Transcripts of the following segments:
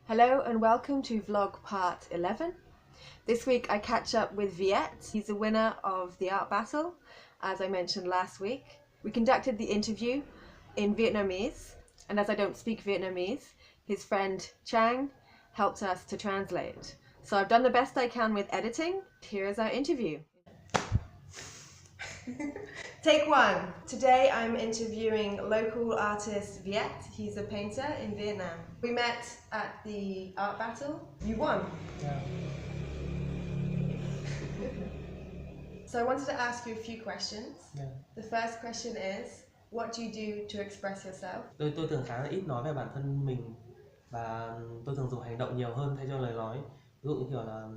Hello and welcome to vlog part 11. This week I catch up with Viet. He's the winner of the art battle, as I mentioned last week. We conducted the interview in Vietnamese, and as I don't speak Vietnamese, his friend Chang helped us to translate. So I've done the best I can with editing. Here is our interview. Take one. Today I'm interviewing local artist Viet. He's a painter in Vietnam. We met at the art battle. You won. Yeah. So I wanted to ask you a few questions. Yeah. The first question is, what do you do to express yourself? Tôi thường khá là ít nói về bản thân mình và tôi thường dùng hành động nhiều hơn thay cho lời nói. Ví dụ như kiểu là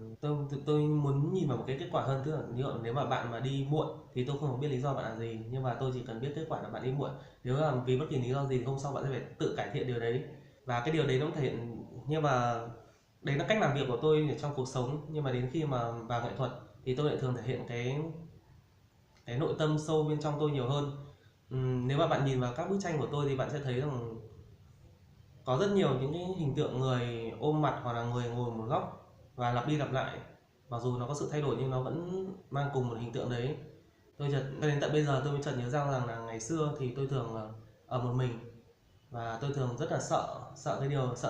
tôi muốn nhìn vào một cái kết quả hơn, tức là nếu mà bạn mà đi muộn thì tôi không biết lý do bạn là gì, nhưng mà tôi chỉ cần biết kết quả là bạn đi muộn. Nếu là vì bất kỳ lý do gì thì hôm sau bạn sẽ phải tự cải thiện điều đấy, và cái điều đấy nó thể hiện, nhưng mà đấy là cách làm việc của tôi trong cuộc sống. Nhưng mà đến khi mà vào nghệ thuật thì tôi lại thường thể hiện cái nội tâm sâu bên trong tôi nhiều hơn. Nếu mà bạn nhìn vào các bức tranh của tôi thì bạn sẽ thấy rằng có rất nhiều những cái hình tượng người ôm mặt hoặc là người ngồi một góc và lặp đi lặp lại, mặc dù nó có sự thay đổi nhưng nó vẫn mang cùng một hình tượng đấy. Đến tận bây giờ tôi mới chợt nhớ rằng là ngày xưa thì tôi thường ở một mình, và tôi thường rất là sợ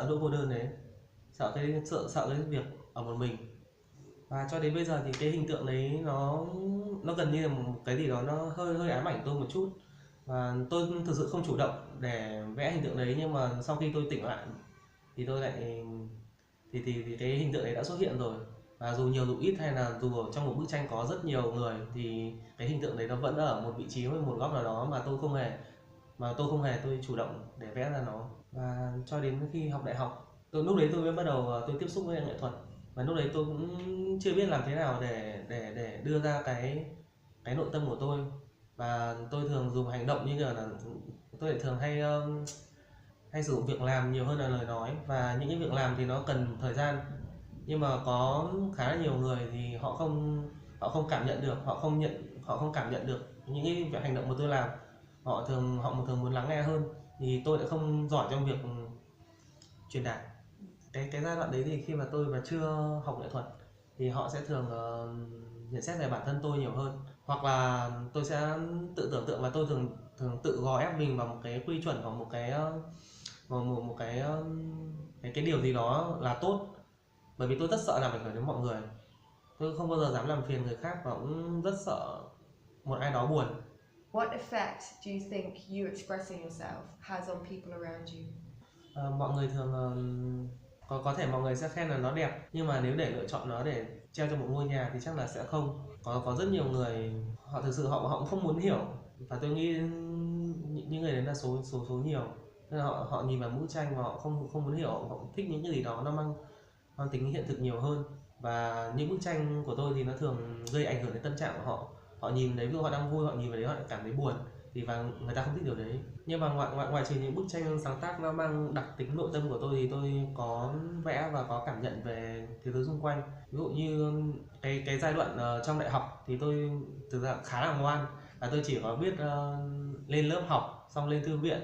nỗi cô đơn đấy, sợ cái việc ở một mình. Và cho đến bây giờ thì cái hình tượng đấy nó gần như là một cái gì đó nó hơi ám ảnh tôi một chút, và tôi thực sự không chủ động để vẽ hình tượng đấy. Nhưng mà sau khi tôi tỉnh lại thì tôi lại thì cái hình tượng đấy đã xuất hiện rồi, và dù nhiều dù ít, hay là dù ở trong một bức tranh có rất nhiều người thì cái hình tượng đấy nó vẫn ở một vị trí với một góc nào đó mà tôi không hề tôi chủ động để vẽ ra nó. Và cho đến khi học đại học, lúc đấy tôi mới bắt đầu tôi tiếp xúc với nghệ thuật, và lúc đấy tôi cũng chưa biết làm thế nào để đưa ra cái nội tâm của tôi. Và tôi thường dùng hành động, như là tôi lại thường hay sử dụng việc làm nhiều hơn là lời nói. Và những cái việc làm thì nó cần thời gian, nhưng mà có khá là nhiều người thì họ không cảm nhận được, họ không cảm nhận được những cái việc hành động mà tôi làm. Họ thường muốn lắng nghe hơn, thì tôi lại không giỏi trong việc truyền đạt. Cái giai đoạn đấy thì khi mà tôi mà chưa học nghệ thuật thì họ sẽ thường nhận xét về bản thân tôi nhiều hơn, hoặc là tôi sẽ tự tưởng tượng, và tôi thường tự gò ép mình vào một cái quy chuẩn, hoặc một cái điều gì đó là tốt, bởi vì tôi rất sợ làm ảnh hưởng đến mọi người. Tôi không bao giờ dám làm phiền người khác, và cũng rất sợ một ai đó buồn. What effect do you think you expressing yourself has on people around you? Mọi người thường có thể mọi người sẽ khen là nó đẹp, nhưng mà nếu để lựa chọn nó để treo trong một ngôi nhà thì chắc là sẽ không. Có rất nhiều người họ thực sự họ cũng không muốn hiểu, và tôi nghĩ những người đấy là số nhiều. Nên là họ nhìn vào bức tranh và họ không muốn hiểu, họ thích những cái gì đó nó mang tính hiện thực nhiều hơn. Và những bức tranh của tôi thì nó thường gây ảnh hưởng đến tâm trạng của họ. Họ nhìn đấy, ví dụ họ đang vui, họ nhìn vào đấy họ lại cảm thấy buồn, và người ta không thích điều đấy. Nhưng mà ngoại trừ những bức tranh sáng tác nó mang đặc tính nội tâm của tôi thì tôi có vẽ và có cảm nhận về thế giới xung quanh. Ví dụ như cái giai đoạn trong đại học thì tôi thực ra khá là ngoan, và tôi chỉ có biết lên lớp học, xong lên thư viện,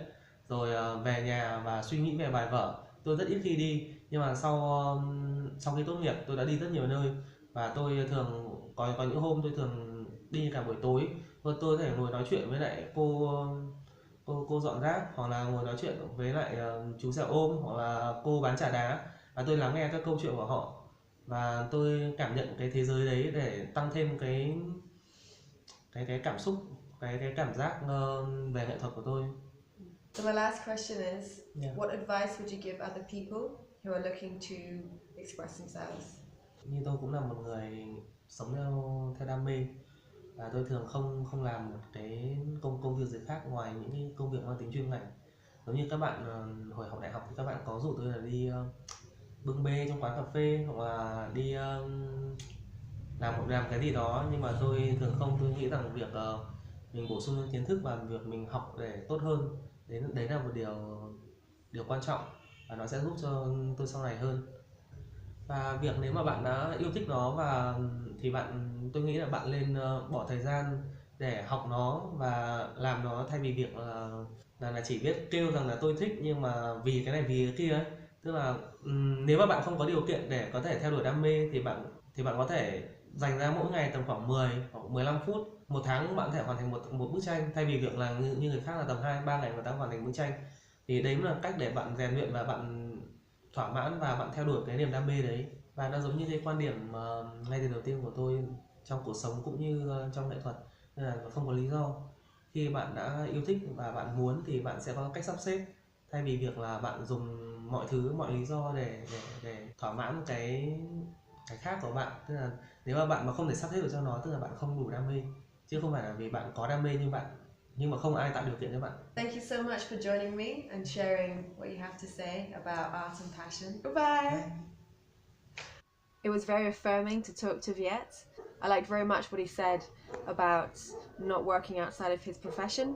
rồi về nhà và suy nghĩ về bài vở. Tôi rất ít khi đi, nhưng mà sau khi tốt nghiệp tôi đã đi rất nhiều nơi, và tôi thường có những hôm tôi thường đi cả buổi tối. Tôi có thể ngồi nói chuyện với lại cô dọn rác, hoặc là ngồi nói chuyện với lại chú xe ôm, hoặc là cô bán trà đá, và tôi lắng nghe các câu chuyện của họ, và tôi cảm nhận cái thế giới đấy để tăng thêm cái cảm xúc, cái cảm giác về nghệ thuật của tôi. So my last question is, Yeah. what advice would you give other people who are looking to express themselves? Như tôi cũng là một người sống theo đam mê, và tôi thường không làm một cái công việc gì khác ngoài những cái công việc mang tính chuyên ngành. Giống như các bạn hồi học đại học thì các bạn có rủ tôi là đi bưng bê trong quán cà phê, hoặc là đi làm cái gì đó, nhưng mà tôi thường không. Tôi nghĩ rằng việc mình bổ sung kiến thức và việc mình học để tốt hơn, đấy là một điều quan trọng, và nó sẽ giúp cho tôi sau này hơn. Và việc nếu mà bạn đã yêu thích nó thì tôi nghĩ là bạn nên bỏ thời gian để học nó và làm nó, thay vì việc là chỉ biết kêu rằng là tôi thích, nhưng mà vì cái này vì cái kia ấy. Tức là nếu mà bạn không có điều kiện để có thể theo đuổi đam mê thì bạn có thể dành ra mỗi ngày tầm khoảng 10 hoặc 15 phút, một tháng bạn có thể hoàn thành một bức tranh, thay vì việc là như người khác là tầm 2 3 ngày người ta hoàn thành bức tranh. Thì đấy là cách để bạn rèn luyện và bạn thỏa mãn và bạn theo đuổi cái niềm đam mê đấy. Và nó giống như cái quan điểm ngay từ đầu tiên của tôi trong cuộc sống cũng như trong nghệ thuật, nên là không có lý do. Khi bạn đã yêu thích và bạn muốn thì bạn sẽ có cách sắp xếp, thay vì việc là bạn dùng mọi thứ, mọi lý do để thỏa mãn cái khác của bạn. Tức là nếu mà bạn mà không thể sắp xếp được cho nó, tức là bạn không đủ đam mê, chứ không phải là vì bạn có đam mê nhưng mà không ai tạo điều kiện cho bạn. Thank you so much for joining me and sharing what you have to say about art and passion. Goodbye. It was very affirming to talk to Viet. I liked very much what he said about not working outside of his profession.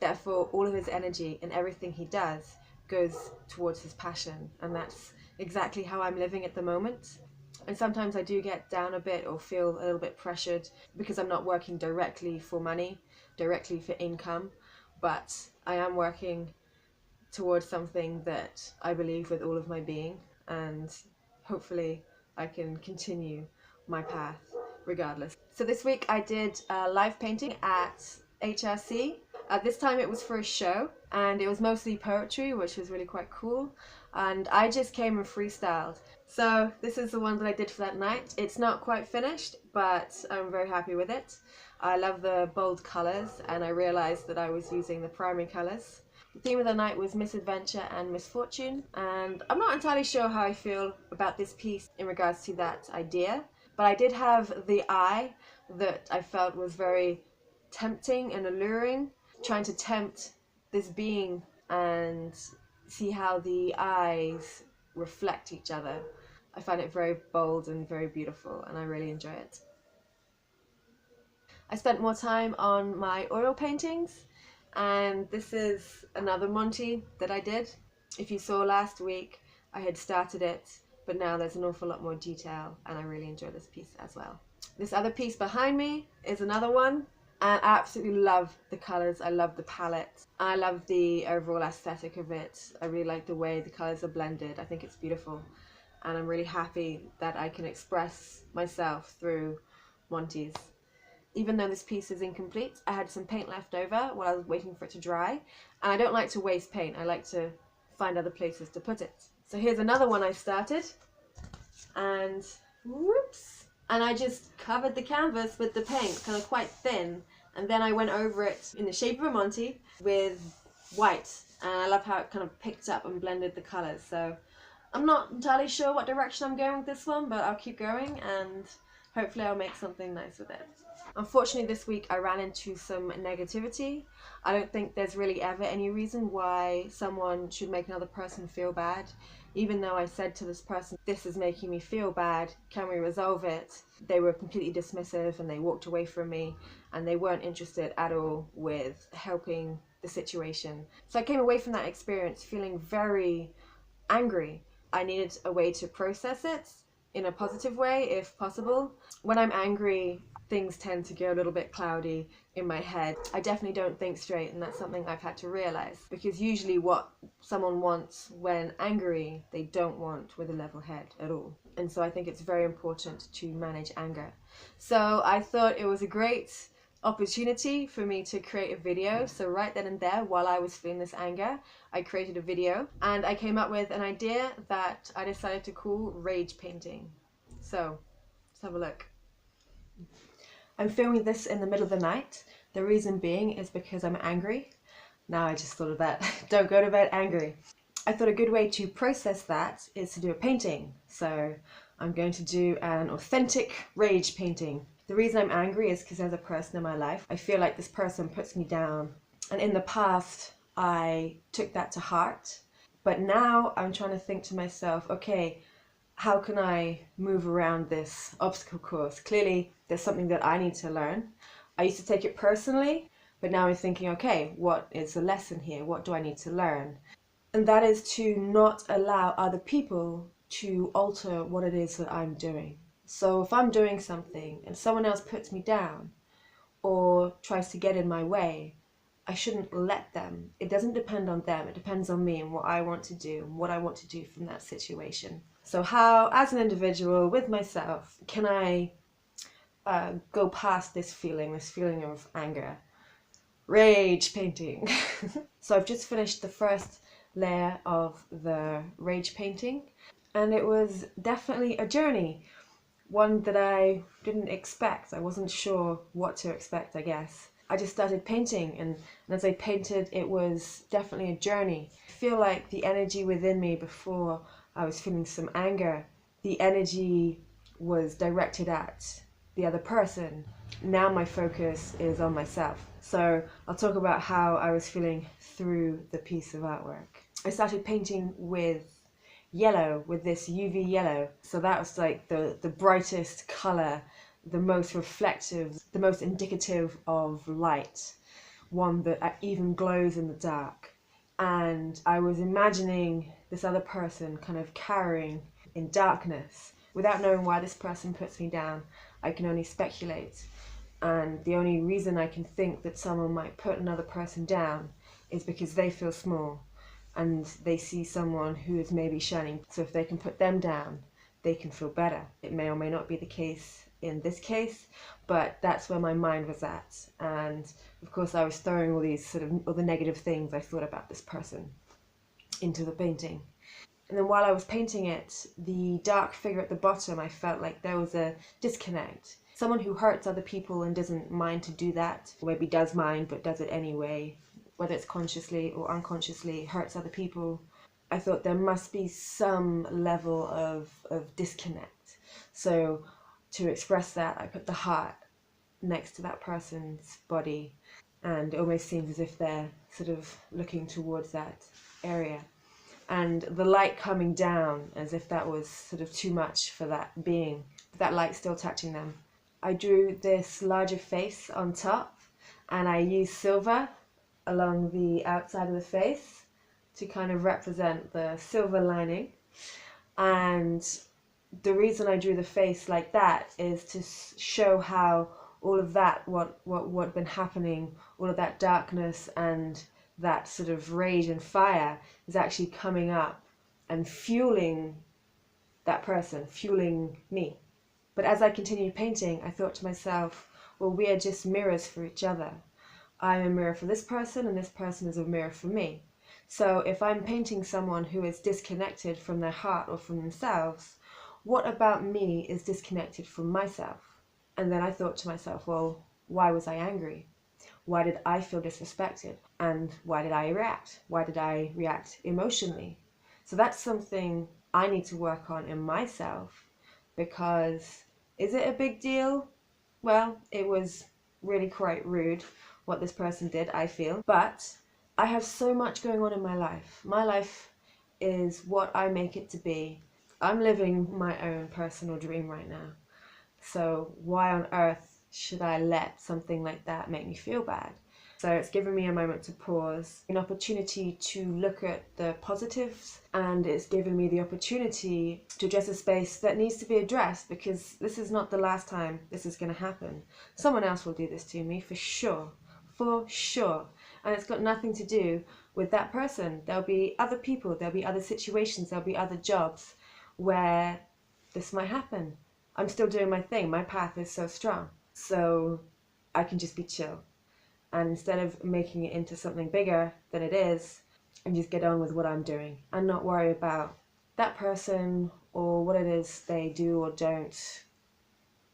Therefore, all of his energy and everything he does goes towards his passion. And that's exactly how I'm living at the moment. And sometimes I do get down a bit or feel a little bit pressured because I'm not working directly for money, directly for income. But I am working towards something that I believe with all of my being, and hopefully I can continue my path regardless. So this week I did live painting at HRC. This time it was for a show, and it was mostly poetry, which was really quite cool, and I just came and freestyled. So this is the one that I did for that night. It's not quite finished, but I'm very happy with it. I love the bold colours, and I realised that I was using the primary colours. The theme of the night was misadventure and misfortune, and I'm not entirely sure how I feel about this piece in regards to that idea, but I did have the eye that I felt was very tempting and alluring, trying to tempt this being and see how the eyes reflect each other. I find it very bold and very beautiful, and I really enjoy it. I spent more time on my oil paintings, and this is another Monty that I did. If you saw last week, I had started it, but now there's an awful lot more detail, and I really enjoy this piece as well. This other piece behind me is another one, and I absolutely love the colours. I love the palette. I love the overall aesthetic of it. I really like the way the colours are blended. I think it's beautiful, and I'm really happy that I can express myself through Monty's. Even though this piece is incomplete, I had some paint left over while I was waiting for it to dry, and I don't like to waste paint. I like to find other places to put it. So here's another one I started, and whoops, and I just covered the canvas with the paint, kind of quite thin, and then I went over it in the shape of a Monty with white, and I love how it kind of picked up and blended the colours. So I'm not entirely sure what direction I'm going with this one, but I'll keep going, and hopefully I'll make something nice with it. Unfortunately, this week I ran into some negativity. I don't think there's really ever any reason why someone should make another person feel bad. Even though I said to this person, this is making me feel bad, can we resolve it? They were completely dismissive, and they walked away from me, and they weren't interested at all with helping the situation. So I came away from that experience feeling very angry. I needed a way to process it in a positive way, if possible. When I'm angry, things tend to go a little bit cloudy in my head. I definitely don't think straight, and that's something I've had to realize, because usually what someone wants when angry, they don't want with a level head at all. And so I think it's very important to manage anger. So I thought it was a great opportunity for me to create a video. So right then and there, while I was feeling this anger, I created a video, and I came up with an idea that I decided to call rage painting. So let's have a look. I'm filming this in the middle of the night. The reason being is because I'm angry. Now I just thought of that. Don't go to bed angry. I thought a good way to process that is to do a painting. So I'm going to do an authentic rage painting. The reason I'm angry is because there's a person in my life. I feel like this person puts me down. And in the past, I took that to heart. But now I'm trying to think to myself, okay, how can I move around this obstacle course? Clearly, there's something that I need to learn. I used to take it personally, but now I'm thinking, okay, what is the lesson here? What do I need to learn? And that is to not allow other people to alter what it is that I'm doing. So if I'm doing something and someone else puts me down or tries to get in my way, I shouldn't let them. It doesn't depend on them. It depends on me and what I want to do and what I want to do from that situation. So how, as an individual, with myself, can I go past this feeling of anger? Rage painting. So I've just finished the first layer of the rage painting, and it was definitely a journey, one that I didn't expect. I wasn't sure what to expect, I guess. I just started painting, and as I painted, it was definitely a journey. I feel like the energy within me before I was feeling some anger, the energy was directed at the other person. Now my focus is on myself. So I'll talk about how I was feeling through the piece of artwork. I started painting with yellow, with this UV yellow. So that was like the brightest color, the most reflective, the most indicative of light, one that even glows in the dark. And I was imagining this other person kind of carrying in darkness. Without knowing why this person puts me down, I can only speculate. And the only reason I can think that someone might put another person down is because they feel small and they see someone who is maybe shining. So if they can put them down, they can feel better. It may or may not be the case in this case, but that's where my mind was at. And of course I was throwing all these sort of all the negative things I thought about this person into the painting. And then while I was painting it, the dark figure at the bottom, I felt like there was a disconnect. Someone who hurts other people and doesn't mind to do that, or maybe does mind but does it anyway, whether it's consciously or unconsciously, hurts other people. I thought there must be some level of disconnect. So to express that, I put the heart next to that person's body, and it almost seems as if they're sort of looking towards that area. And the light coming down as if that was sort of too much for that being, but that light still touching them. I drew this larger face on top, and I used silver along the outside of the face to kind of represent the silver lining. And the reason I drew the face like that is to show how all of that, what had been happening, all of that darkness and that sort of rage and fire is actually coming up and fueling that person, fueling me. But as I continued painting, I thought to myself, well, we are just mirrors for each other. I'm a mirror for this person and this person is a mirror for me. So if I'm painting someone who is disconnected from their heart or from themselves, what about me is disconnected from myself? And then I thought to myself, well, why was I angry? Why did I feel disrespected? And why did I react? Why did I react emotionally? So that's something I need to work on in myself, because is it a big deal? Well, it was really quite rude what this person did, I feel. But I have so much going on in my life. My life is what I make it to be. I'm living my own personal dream right now. So why on earth should I let something like that make me feel bad? So it's given me a moment to pause, an opportunity to look at the positives, and it's given me the opportunity to address a space that needs to be addressed, because this is not the last time this is going to happen. Someone else will do this to me for sure, and it's got nothing to do with that person. There'll be other people, there'll be other situations, there'll be other jobs where this might happen. I'm still doing my thing. My path is so strong. So I can just be chill. And instead of making it into something bigger than it is, and just get on with what I'm doing and not worry about that person or what it is they do or don't,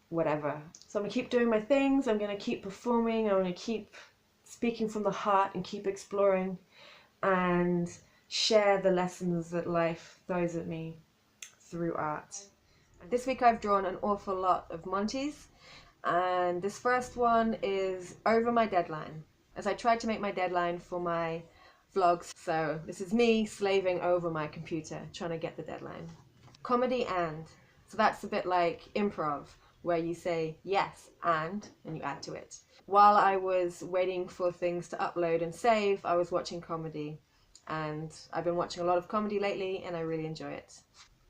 whatever. So I'm gonna keep doing my things. I'm gonna keep performing. I'm gonna keep speaking from the heart and keep exploring and share the lessons that life throws at me through art. This week I've drawn an awful lot of Monties, and this first one is over my deadline, as I tried to make my deadline for my vlogs. So this is me slaving over my computer trying to get the deadline. Comedy and, so that's a bit like improv, where you say yes and you add to it. While I was waiting for things to upload and save, I was watching comedy, and I've been watching a lot of comedy lately and I really enjoy it.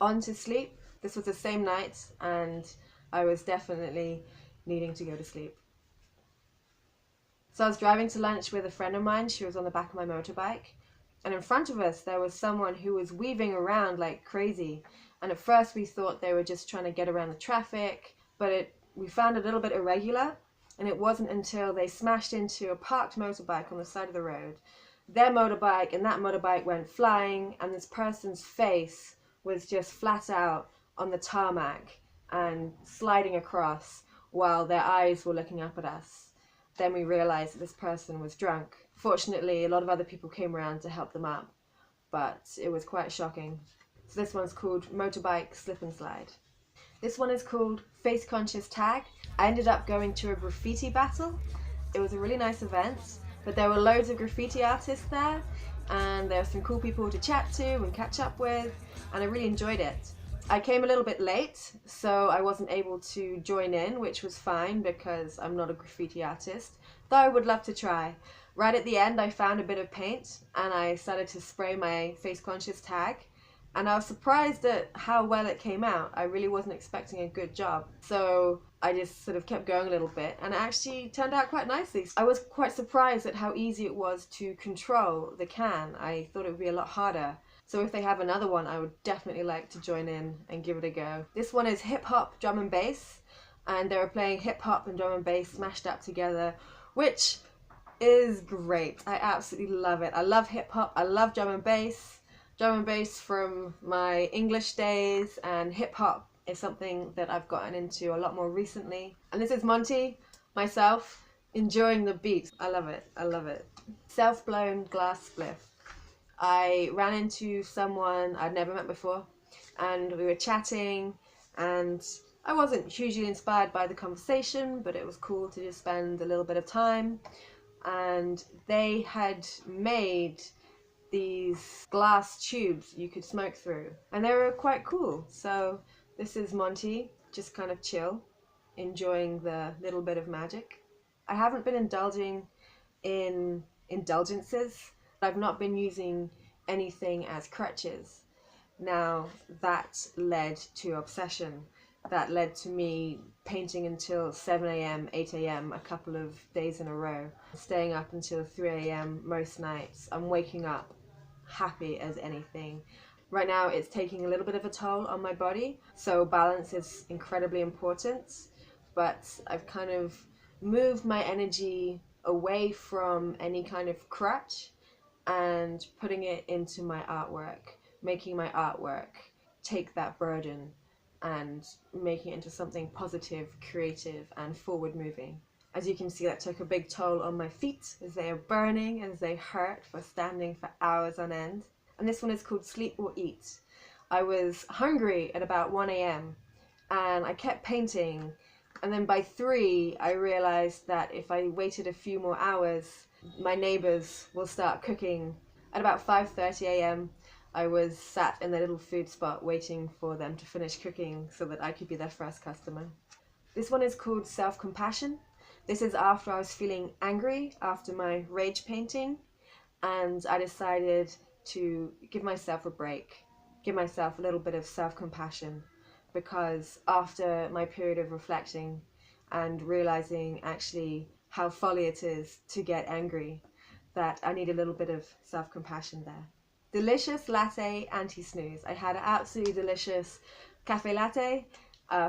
On to sleep. This was the same night and I was definitely needing to go to sleep. So I was driving to lunch with a friend of mine. She was on the back of my motorbike. And in front of us, there was someone who was weaving around like crazy. And at first we thought they were just trying to get around the traffic, but we found it a little bit irregular. And it wasn't until they smashed into a parked motorbike on the side of the road. Their motorbike and that motorbike went flying, and this person's face was just flat out on the tarmac and sliding across while their eyes were looking up at us. Then we realized that this person was drunk. Fortunately, a lot of other people came around to help them up, but it was quite shocking. So this one's called Motorbike Slip and Slide. This one is called FaceConscious Tag. I ended up going to a graffiti battle. It was a really nice event, but there were loads of graffiti artists there, and there were some cool people to chat to and catch up with, and I really enjoyed it. I came a little bit late, so I wasn't able to join in, which was fine because I'm not a graffiti artist, though I would love to try. Right at the end, I found a bit of paint and I started to spray my FaceConscious tag, and I was surprised at how well it came out. I really wasn't expecting a good job, so I just sort of kept going a little bit, and it actually turned out quite nicely. I was quite surprised at how easy it was to control the can. I thought it would be a lot harder. So if they have another one, I would definitely like to join in and give it a go. This one is hip hop, drum and bass, and they were playing hip hop and drum and bass smashed up together, which is great. I absolutely love it. I love hip hop, I love drum and bass. Drum and bass from my English days, and hip hop is something that I've gotten into a lot more recently. And this is Monty, myself, enjoying the beat. I love it, I love it. Self-blown glass spliff. I ran into someone I'd never met before, and we were chatting, and I wasn't hugely inspired by the conversation, but it was cool to just spend a little bit of time. And they had made these glass tubes you could smoke through, and they were quite cool. So this is Monty, just kind of chill, enjoying the little bit of magic. I haven't been indulging in indulgences. I've not been using anything as crutches. Now that led to obsession. That led to me painting until 7 a.m, 8 a.m. a couple of days in a row, staying up until 3 a.m. most nights. I'm waking up happy as anything. Right now it's taking a little bit of a toll on my body, so balance is incredibly important, but I've kind of moved my energy away from any kind of crutch and putting it into my artwork, making my artwork take that burden and making it into something positive, creative, and forward moving. As you can see, that took a big toll on my feet as they are burning, as they hurt for standing for hours on end. And this one is called Sleep or Eat. I was hungry at about 1 a.m. and I kept painting, and then by 3 I realized that if I waited a few more hours, my neighbors will start cooking. At about 5:30 a.m. I was sat in the little food spot waiting for them to finish cooking so that I could be their first customer. This one is called Self-Compassion. This is after I was feeling angry after my rage painting, and I decided to give myself a break, give myself a little bit of self-compassion, because after my period of reflecting and realizing actually how folly it is to get angry, that I need a little bit of self-compassion there. Delicious latte anti-snooze. I had an absolutely delicious cafe latte,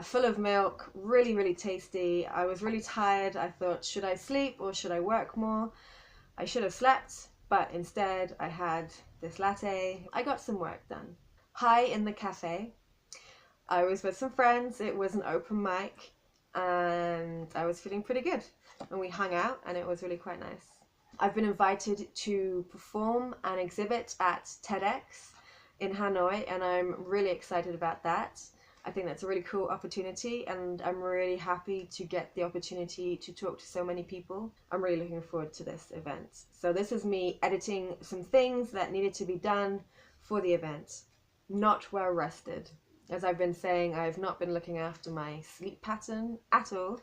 full of milk, really, really tasty. I was really tired. I thought, should I sleep or should I work more? I should have slept, but instead I had this latte. I got some work done. Hi in the cafe. I was with some friends. It was an open mic and I was feeling pretty good. And we hung out and it was really quite nice. I've been invited to perform and exhibit at TEDx in Hanoi, and I'm really excited about that. I think that's a really cool opportunity, and I'm really happy to get the opportunity to talk to so many people. I'm really looking forward to this event. So this is me editing some things that needed to be done for the event. Not well rested. As I've been saying, I've not been looking after my sleep pattern at all.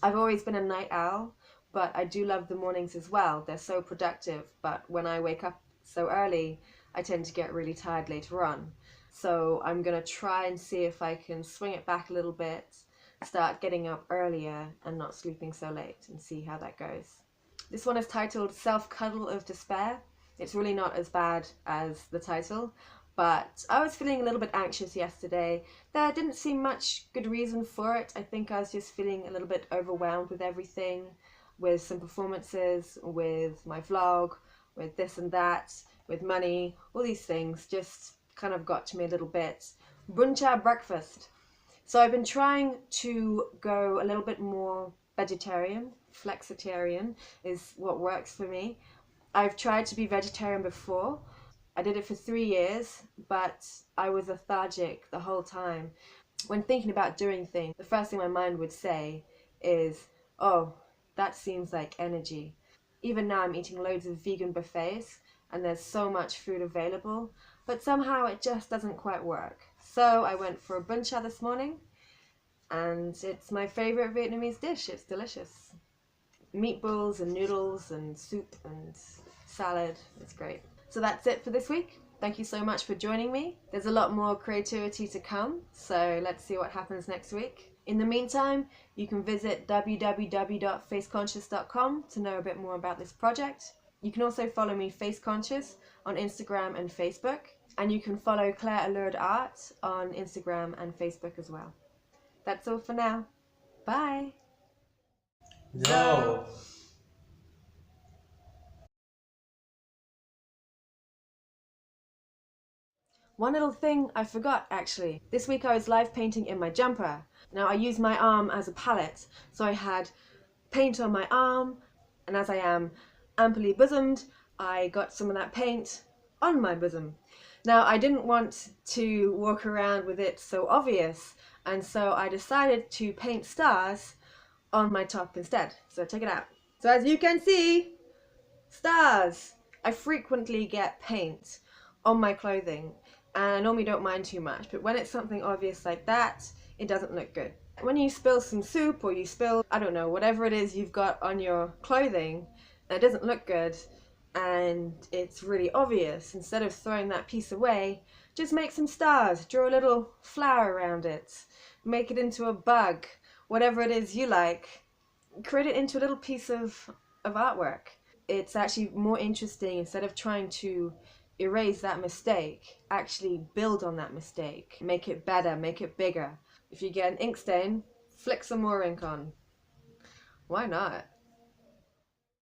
I've always been a night owl, but I do love the mornings as well. They're so productive, but when I wake up so early, I tend to get really tired later on. So I'm gonna try and see if I can swing it back a little bit, start getting up earlier and not sleeping so late, and see how that goes. This one is titled Self-Cuddle of Despair. It's really not as bad as the title, but I was feeling a little bit anxious yesterday. There didn't seem much good reason for it. I think I was just feeling a little bit overwhelmed with everything, with some performances, with my vlog, with this and that, with money, all these things just kind of got to me a little bit. Brunch breakfast. So I've been trying to go a little bit more vegetarian. Flexitarian is what works for me. I've tried to be vegetarian before. I did it for 3 years, but I was lethargic the whole time. When thinking about doing things, the first thing my mind would say is, oh, that seems like energy. Even now I'm eating loads of vegan buffets and there's so much food available, but somehow it just doesn't quite work. So I went for a bun cha this morning, and it's my favorite Vietnamese dish. It's delicious. Meatballs and noodles and soup and salad. It's great. So that's it for this week. Thank you so much for joining me. There's a lot more creativity to come, so let's see what happens next week. In the meantime, you can visit www.faceconscious.com to know a bit more about this project. You can also follow me, FaceConscious, on Instagram and Facebook, and you can follow Claire Allured Art on Instagram and Facebook as well. That's all for now. Bye! Go. One little thing I forgot actually. This week I was live painting in my jumper. Now I used my arm as a palette, so I had paint on my arm, and as I am amply bosomed, I got some of that paint on my bosom. Now I didn't want to walk around with it so obvious, and so I decided to paint stars on my top instead. So check it out. So as you can see, stars! I frequently get paint on my clothing, and I normally don't mind too much, but when it's something obvious like that, it doesn't look good. When you spill some soup, or you spill, I don't know, whatever it is you've got on your clothing, and it doesn't look good, and it's really obvious, instead of throwing that piece away, just make some stars, draw a little flower around it, make it into a bug, whatever it is you like, create it into a little piece of artwork. It's actually more interesting, instead of trying to erase that mistake, actually build on that mistake, make it better, make it bigger. If you get an ink stain, flick some more ink on. Why not?